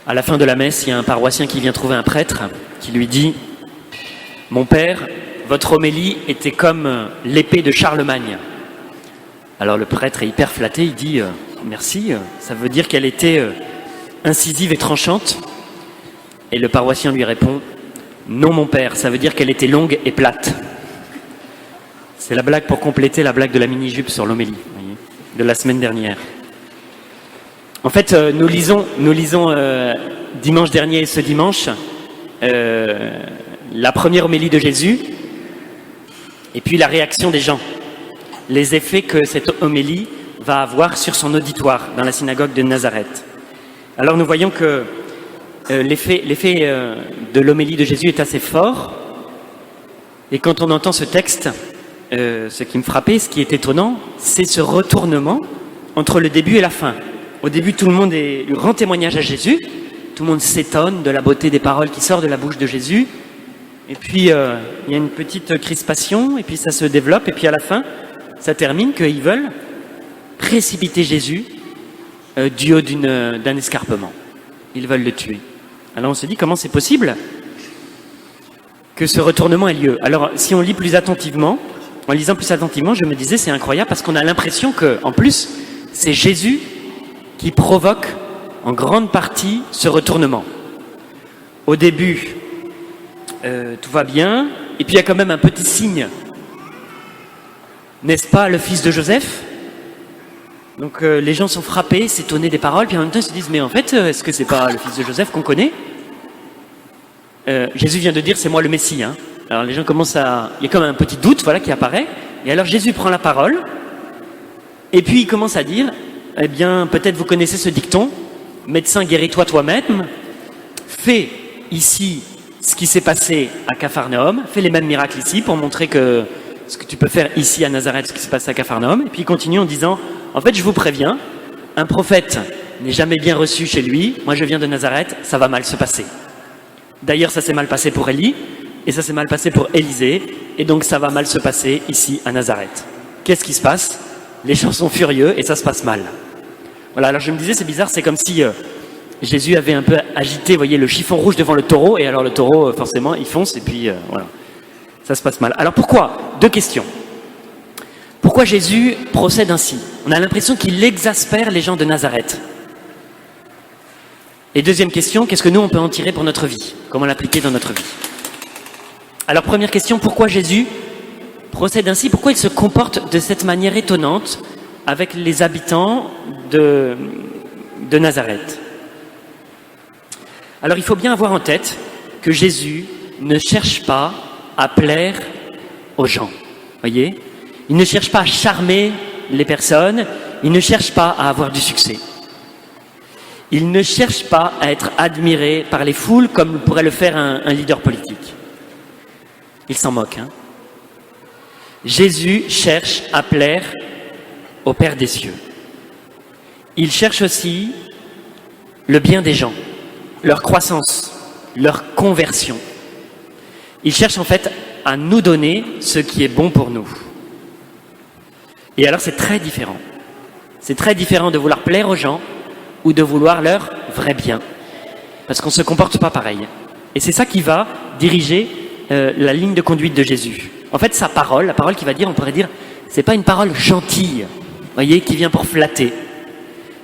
À la fin de la messe, il y a un paroissien qui vient trouver un prêtre qui lui dit « Mon père, votre homélie était comme l'épée de Charlemagne. » Alors le prêtre est hyper flatté, il dit « Merci, ça veut dire qu'elle était incisive et tranchante ?» Et le paroissien lui répond « Non mon père, ça veut dire qu'elle était longue et plate. » C'est la blague pour compléter la blague de la mini-jupe sur l'homélie, de la semaine dernière. En fait, nous lisons dimanche dernier et ce dimanche la première homélie de Jésus et puis la réaction des gens, les effets que cette homélie va avoir sur son auditoire dans la synagogue de Nazareth. Alors nous voyons que l'effet de l'homélie de Jésus est assez fort, et quand on entend ce texte, ce qui me frappait, ce qui est étonnant, c'est ce retournement entre le début et la fin. Au début, tout le monde rend témoignage à Jésus, tout le monde s'étonne de la beauté des paroles qui sortent de la bouche de Jésus, et puis il y a une petite crispation, et puis ça se développe, et puis à la fin, ça termine qu'ils veulent précipiter Jésus du haut d'un escarpement. Ils veulent le tuer. Alors on se dit, comment c'est possible que ce retournement ait lieu? Alors si on lit plus attentivement, en lisant plus attentivement, je me disais, c'est incroyable, parce qu'on a l'impression que, en plus, c'est Jésus qui provoque en grande partie ce retournement. Au début, tout va bien, et puis il y a quand même un petit signe. N'est-ce pas le fils de Joseph? Donc les gens sont frappés, s'étonnés des paroles, puis en même temps ils se disent, mais en fait, est-ce que c'est pas le fils de Joseph qu'on connaît? Jésus vient de dire, c'est moi le Messie. Hein. Alors les gens commencent à... Il y a comme un petit doute voilà, qui apparaît, et alors Jésus prend la parole, et puis il commence à dire, eh bien, peut-être vous connaissez ce dicton, médecin guéris-toi toi-même, fais ici ce qui s'est passé à Capharnaüm, fais les mêmes miracles ici pour montrer que ce que tu peux faire ici à Nazareth, ce qui s'est passé à Capharnaüm. Et puis il continue en disant, en fait je vous préviens, un prophète n'est jamais bien reçu chez lui, moi je viens de Nazareth, ça va mal se passer. D'ailleurs ça s'est mal passé pour Élie, et ça s'est mal passé pour Élisée, et donc ça va mal se passer ici à Nazareth. Qu'est-ce qui se passe? Les gens sont furieux et ça se passe mal. Voilà, alors je me disais, c'est bizarre, c'est comme si Jésus avait un peu agité, vous voyez, le chiffon rouge devant le taureau, et alors le taureau, forcément, il fonce, et puis voilà, ça se passe mal. Alors pourquoi? Deux questions. Pourquoi Jésus procède ainsi? On a l'impression qu'il exaspère les gens de Nazareth. Et deuxième question, qu'est-ce que nous, on peut en tirer pour notre vie? Comment l'appliquer dans notre vie? Alors première question, pourquoi Jésus procède ainsi? Pourquoi il se comporte de cette manière étonnante avec les habitants de Nazareth? Alors il faut bien avoir en tête que Jésus ne cherche pas à plaire aux gens. Voyez, il ne cherche pas à charmer les personnes, il ne cherche pas à avoir du succès. Il ne cherche pas à être admiré par les foules comme pourrait le faire un leader politique. Il s'en moque. Hein. Jésus cherche à plaire au Père des cieux. Il cherche aussi le bien des gens, leur croissance, leur conversion. Il cherche en fait à nous donner ce qui est bon pour nous. Et alors c'est très différent. C'est très différent de vouloir plaire aux gens ou de vouloir leur vrai bien. Parce qu'on ne se comporte pas pareil. Et c'est ça qui va diriger la ligne de conduite de Jésus. En fait, sa parole, la parole qu'il va dire, on pourrait dire, c'est pas une parole gentille, voyez, qui vient pour flatter.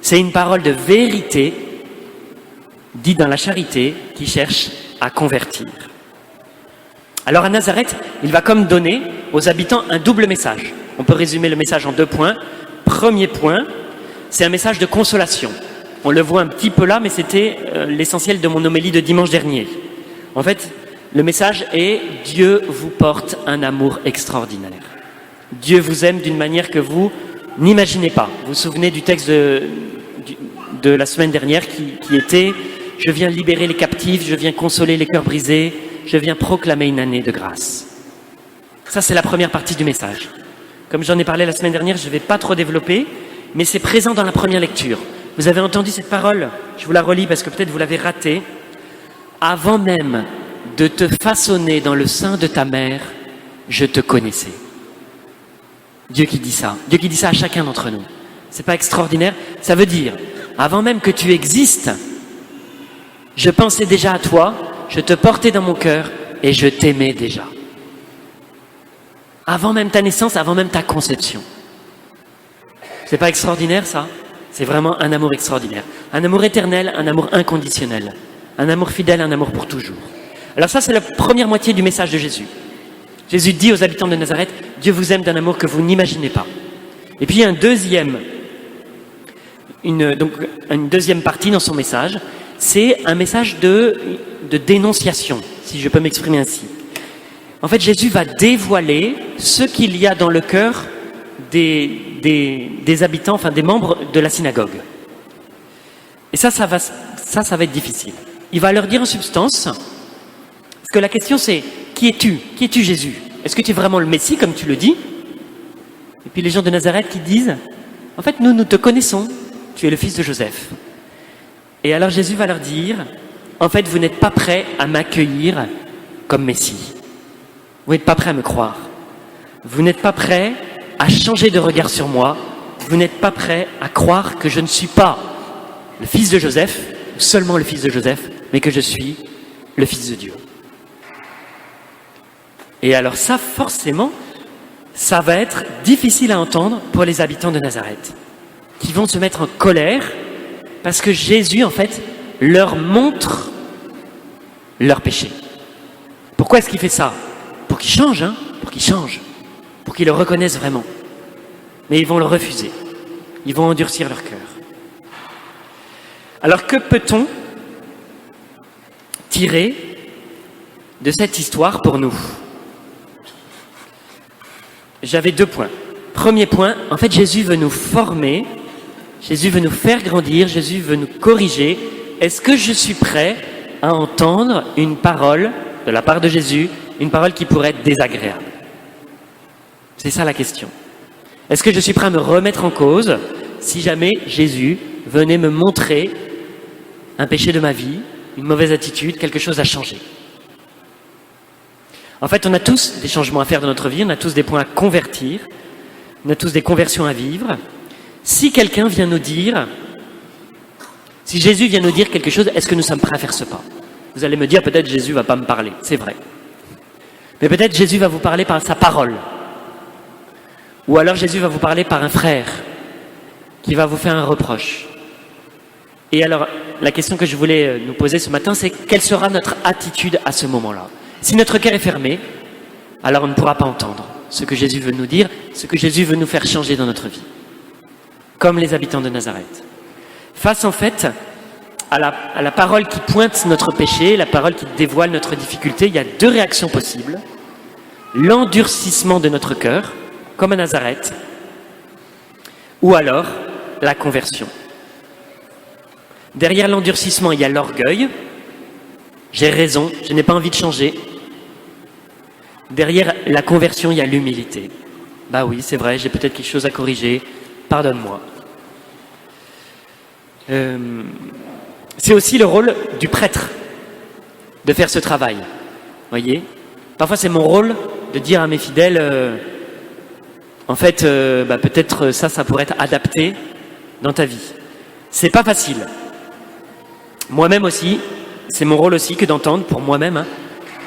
C'est une parole de vérité, dite dans la charité, qui cherche à convertir. Alors à Nazareth, il va comme donner aux habitants un double message. On peut résumer le message en 2 points. Premier point, c'est un message de consolation. On le voit un petit peu là, mais c'était l'essentiel de mon homélie de dimanche dernier. En fait, le message est « Dieu vous porte un amour extraordinaire. Dieu vous aime d'une manière que vous n'imaginez pas. » Vous vous souvenez du texte de la semaine dernière qui était « Je viens libérer les captifs, je viens consoler les cœurs brisés, je viens proclamer une année de grâce. » Ça, c'est la première partie du message. Comme j'en ai parlé la semaine dernière, je ne vais pas trop développer, mais c'est présent dans la première lecture. Vous avez entendu cette parole? Je vous la relis parce que peut-être vous l'avez ratée. « Avant même de te façonner dans le sein de ta mère, je te connaissais. » Dieu qui dit ça. Dieu qui dit ça à chacun d'entre nous. C'est pas extraordinaire? Ça veut dire, avant même que tu existes, Je pensais déjà à toi, je te portais dans mon cœur et je t'aimais déjà. Avant même ta naissance, avant même ta conception. C'est pas extraordinaire ça? C'est vraiment un amour extraordinaire. Un amour éternel, un amour inconditionnel. Un amour fidèle, un amour pour toujours. Alors ça, c'est la première moitié du message de Jésus. Jésus dit aux habitants de Nazareth, Dieu vous aime d'un amour que vous n'imaginez pas. Et puis il y a une deuxième partie dans son message, c'est un message de dénonciation, si je peux m'exprimer ainsi. En fait, Jésus va dévoiler ce qu'il y a dans le cœur des habitants, enfin des membres de la synagogue. Et ça va être difficile. Il va leur dire en substance, parce que la question c'est, qui es-tu? Qui es-tu Jésus? Est-ce que tu es vraiment le Messie, comme tu le dis? Et puis les gens de Nazareth qui disent, en fait, nous te connaissons, tu es le fils de Joseph. Et alors Jésus va leur dire, en fait, vous n'êtes pas prêts à m'accueillir comme Messie. Vous n'êtes pas prêts à me croire. Vous n'êtes pas prêts à changer de regard sur moi. Vous n'êtes pas prêts à croire que je ne suis pas le fils de Joseph, ou seulement le fils de Joseph, mais que je suis le fils de Dieu. Et alors ça, forcément, ça va être difficile à entendre pour les habitants de Nazareth, qui vont se mettre en colère parce que Jésus, en fait, leur montre leur péché. Pourquoi est-ce qu'il fait ça? Pour qu'ils changent, pour qu'ils le reconnaissent vraiment. Mais ils vont le refuser. Ils vont endurcir leur cœur. Alors que peut-on tirer de cette histoire pour nous? J'avais 2 points. Premier point, en fait, Jésus veut nous former, Jésus veut nous faire grandir, Jésus veut nous corriger. Est-ce que je suis prêt à entendre une parole de la part de Jésus, une parole qui pourrait être désagréable? C'est ça la question. Est-ce que je suis prêt à me remettre en cause si jamais Jésus venait me montrer un péché de ma vie, une mauvaise attitude, quelque chose à changer? En fait, on a tous des changements à faire dans notre vie, on a tous des points à convertir, on a tous des conversions à vivre. Si quelqu'un vient nous dire, si Jésus vient nous dire quelque chose, est-ce que nous sommes prêts à faire ce pas? Vous allez me dire, peut-être Jésus ne va pas me parler, c'est vrai. Mais peut-être Jésus va vous parler par sa parole. Ou alors Jésus va vous parler par un frère qui va vous faire un reproche. Et alors, la question que je voulais nous poser ce matin, c'est quelle sera notre attitude à ce moment-là? Si notre cœur est fermé, alors on ne pourra pas entendre ce que Jésus veut nous dire, ce que Jésus veut nous faire changer dans notre vie. Comme les habitants de Nazareth. Face en fait à la parole qui pointe notre péché, la parole qui dévoile notre difficulté, il y a 2 réactions possibles. L'endurcissement de notre cœur, comme à Nazareth, ou alors la conversion. Derrière l'endurcissement, il y a l'orgueil. J'ai raison, je n'ai pas envie de changer. Derrière la conversion, il y a l'humilité. Bah oui, c'est vrai, j'ai peut-être quelque chose à corriger, pardonne-moi. C'est aussi le rôle du prêtre de faire ce travail. Voyez, parfois c'est mon rôle de dire à mes fidèles, en fait, peut-être ça pourrait être adapté dans ta vie. C'est pas facile. Moi-même aussi, c'est mon rôle aussi que d'entendre pour moi-même,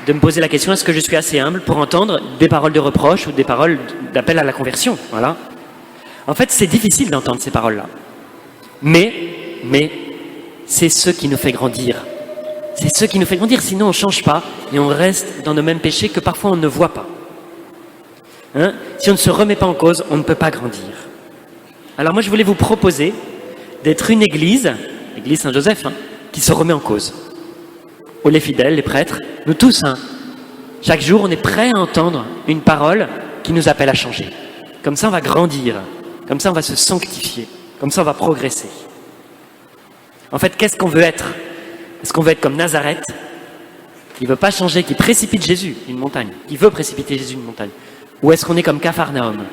de me poser la question, est-ce que je suis assez humble pour entendre des paroles de reproche ou des paroles d'appel à la conversion? Voilà. En fait, c'est difficile d'entendre ces paroles-là. Mais c'est ce qui nous fait grandir. C'est ce qui nous fait grandir, sinon on ne change pas et on reste dans nos mêmes péchés que parfois on ne voit pas. Si on ne se remet pas en cause, on ne peut pas grandir. Alors moi je voulais vous proposer d'être une église, l'église Saint-Joseph, qui se remet en cause. Ou les fidèles, les prêtres, nous tous, chaque jour on est prêt à entendre une parole qui nous appelle à changer. Comme ça on va grandir, comme ça on va se sanctifier, comme ça on va progresser. En fait, qu'est-ce qu'on veut être? Est-ce qu'on veut être comme Nazareth, qui ne veut pas changer, qui précipite Jésus d'une montagne, qui veut précipiter Jésus d'une montagne? Ou est-ce qu'on est comme Capharnaüm,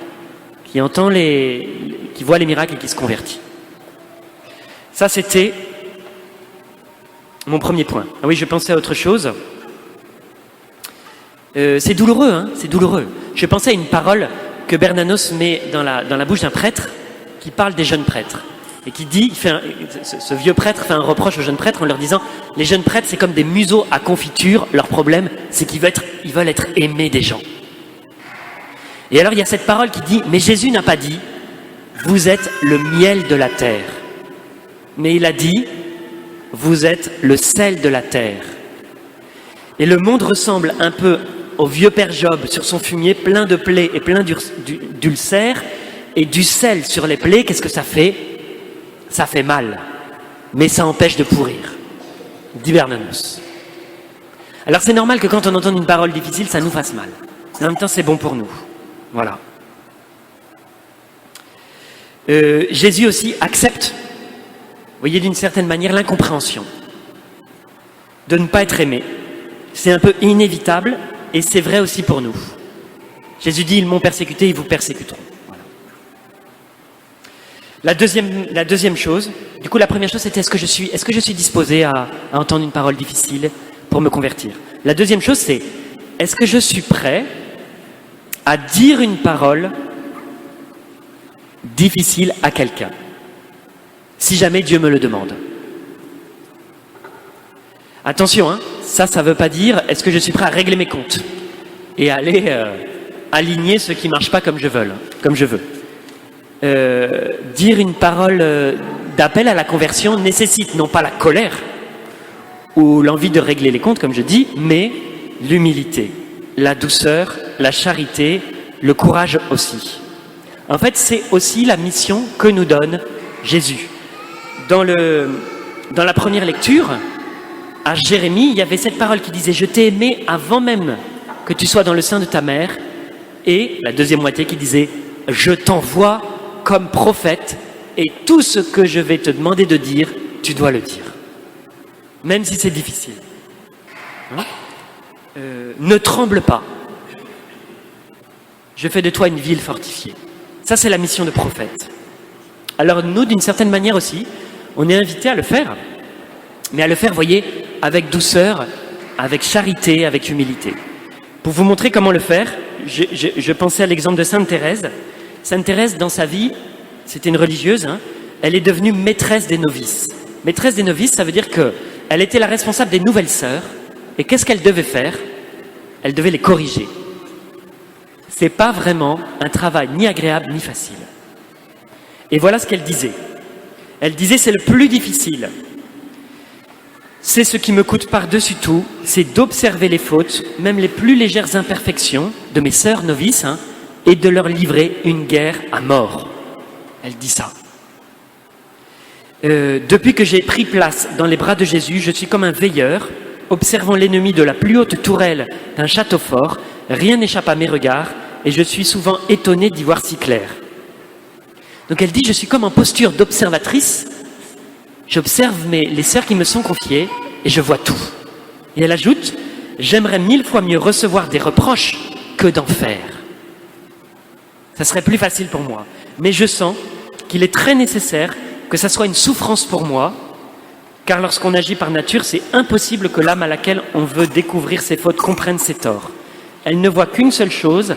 qui voit les miracles et qui se convertit? Ça, c'était mon premier point. Ah oui, je pensais à autre chose. C'est douloureux, c'est douloureux. Je pensais à une parole que Bernanos met dans la bouche d'un prêtre qui parle des jeunes prêtres. et qui dit, ce vieux prêtre fait un reproche aux jeunes prêtres en leur disant « Les jeunes prêtres, c'est comme des museaux à confiture, leur problème, c'est qu'ils veulent être aimés des gens. » Et alors il y a cette parole qui dit « Mais Jésus n'a pas dit « Vous êtes le miel de la terre », mais il a dit « Vous êtes le sel de la terre ». Et le monde ressemble un peu au vieux père Job sur son fumier, plein de plaies et plein d'ulcères, et du sel sur les plaies, qu'est-ce que ça fait? Ça fait mal, mais ça empêche de pourrir, dit Bernanos. Alors c'est normal que quand on entend une parole difficile, ça nous fasse mal. En même temps, c'est bon pour nous. Voilà. Jésus aussi accepte, vous voyez, d'une certaine manière, l'incompréhension de ne pas être aimé. C'est un peu inévitable et c'est vrai aussi pour nous. Jésus dit, ils m'ont persécuté, ils vous persécuteront. Voilà. La deuxième chose, du coup la première chose c'était est-ce que je suis disposé à entendre une parole difficile pour me convertir. La deuxième chose c'est est-ce que je suis prêt à dire une parole difficile à quelqu'un, si jamais Dieu me le demande. Attention, hein, ça ne veut pas dire est-ce que je suis prêt à régler mes comptes et à aller aligner ce qui ne marche pas comme je veux. Dire une parole d'appel à la conversion nécessite non pas la colère ou l'envie de régler les comptes, comme je dis, mais l'humilité, la douceur, la charité, le courage aussi. En fait, c'est aussi la mission que nous donne Jésus. Dans la première lecture, à Jérémie, il y avait cette parole qui disait « Je t'ai aimé avant même que tu sois dans le sein de ta mère » et la deuxième moitié qui disait « Je t'envoie comme prophète et tout ce que je vais te demander de dire, tu dois le dire. » Même si c'est difficile. Hein? Ne tremble pas. Je fais de toi une ville fortifiée. Ça, c'est la mission de prophète. Alors nous, d'une certaine manière aussi, on est invité à le faire. Mais à le faire, vous voyez, avec douceur, avec charité, avec humilité. Pour vous montrer comment le faire, je pensais à l'exemple de Sainte Thérèse. Sainte Thérèse, dans sa vie, c'était une religieuse, hein, elle est devenue maîtresse des novices. Maîtresse des novices, ça veut dire qu'elle était la responsable des nouvelles sœurs. Et qu'est-ce qu'elle devait faire? Elle devait les corriger. C'est pas vraiment un travail ni agréable ni facile. Et voilà ce qu'elle disait. Elle disait, c'est le plus difficile. C'est ce qui me coûte par-dessus tout, c'est d'observer les fautes, même les plus légères imperfections de mes sœurs novices, hein, et de leur livrer une guerre à mort. Elle dit ça. Depuis que j'ai pris place dans les bras de Jésus, je suis comme un veilleur, observant l'ennemi de la plus haute tourelle d'un château fort. Rien n'échappe à mes regards, et je suis souvent étonné d'y voir si clair. Donc elle dit, je suis comme en posture d'observatrice. J'observe les sœurs qui me sont confiées et je vois tout. Et elle ajoute, j'aimerais 1000 fois mieux recevoir des reproches que d'en faire. Ça serait plus facile pour moi. Mais je sens qu'il est très nécessaire que ça soit une souffrance pour moi, car lorsqu'on agit par nature, c'est impossible que l'âme à laquelle on veut découvrir ses fautes comprenne ses torts. Elle ne voit qu'une seule chose,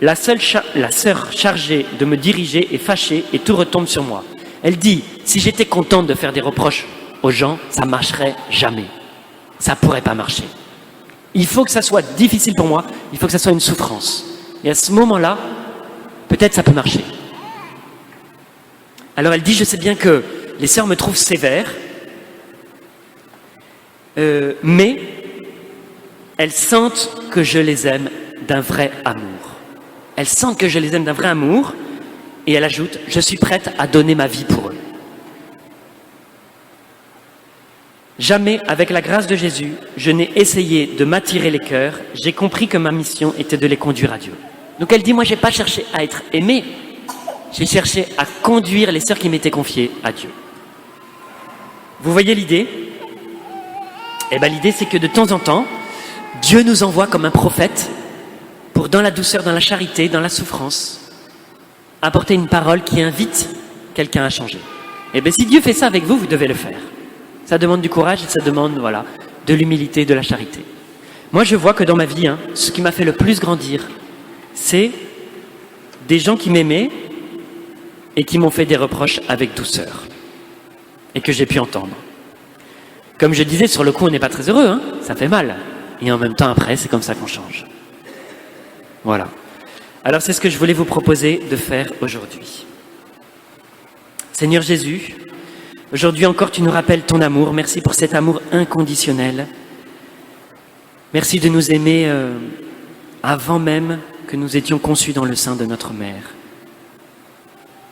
la sœur chargée de me diriger est fâchée et tout retombe sur moi. Elle dit, si j'étais contente de faire des reproches aux gens, ça ne marcherait jamais. Ça ne pourrait pas marcher. Il faut que ça soit difficile pour moi, il faut que ça soit une souffrance. Et à ce moment-là, peut-être ça peut marcher. Alors elle dit, je sais bien que les sœurs me trouvent sévère, mais elles sentent que je les aime d'un vrai amour. Elles sentent que je les aime d'un vrai amour, et elle ajoute, je suis prête à donner ma vie pour eux. Jamais, avec la grâce de Jésus, je n'ai essayé de m'attirer les cœurs. J'ai compris que ma mission était de les conduire à Dieu. Donc elle dit, moi, je n'ai pas cherché à être aimée. J'ai cherché à conduire les sœurs qui m'étaient confiées à Dieu. Vous voyez l'idée? Eh bien, l'idée, c'est que de temps en temps, Dieu nous envoie comme un prophète pour, dans la douceur, dans la charité, dans la souffrance, apporter une parole qui invite quelqu'un à changer. Eh bien, si Dieu fait ça avec vous, vous devez le faire. Ça demande du courage et ça demande, voilà, de l'humilité, de la charité. Moi, je vois que dans ma vie, hein, ce qui m'a fait le plus grandir, c'est des gens qui m'aimaient et qui m'ont fait des reproches avec douceur. et que j'ai pu entendre. Comme je disais, sur le coup, on n'est pas très heureux, hein, ça fait mal. Et en même temps, après, c'est comme ça qu'on change. Voilà. Alors, c'est ce que je voulais vous proposer de faire aujourd'hui. Seigneur Jésus, aujourd'hui encore, tu nous rappelles ton amour. Merci pour cet amour inconditionnel. Merci de nous aimer avant même que nous étions conçus dans le sein de notre mère.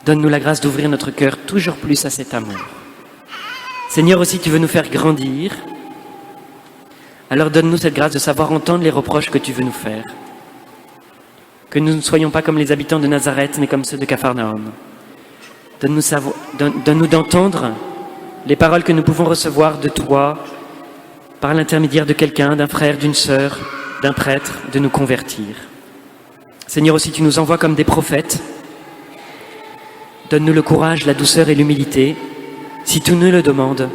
Donne-nous la grâce d'ouvrir notre cœur toujours plus à cet amour. Seigneur, aussi, tu veux nous faire grandir. Alors donne-nous cette grâce de savoir entendre les reproches que tu veux nous faire. Que nous ne soyons pas comme les habitants de Nazareth, mais comme ceux de Capharnaüm. Donne-nous d'entendre les paroles que nous pouvons recevoir de toi, par l'intermédiaire de quelqu'un, d'un frère, d'une sœur, d'un prêtre, de nous convertir. Seigneur, aussi, tu nous envoies comme des prophètes. Donne-nous le courage, la douceur et l'humilité, si tu nous le demandes,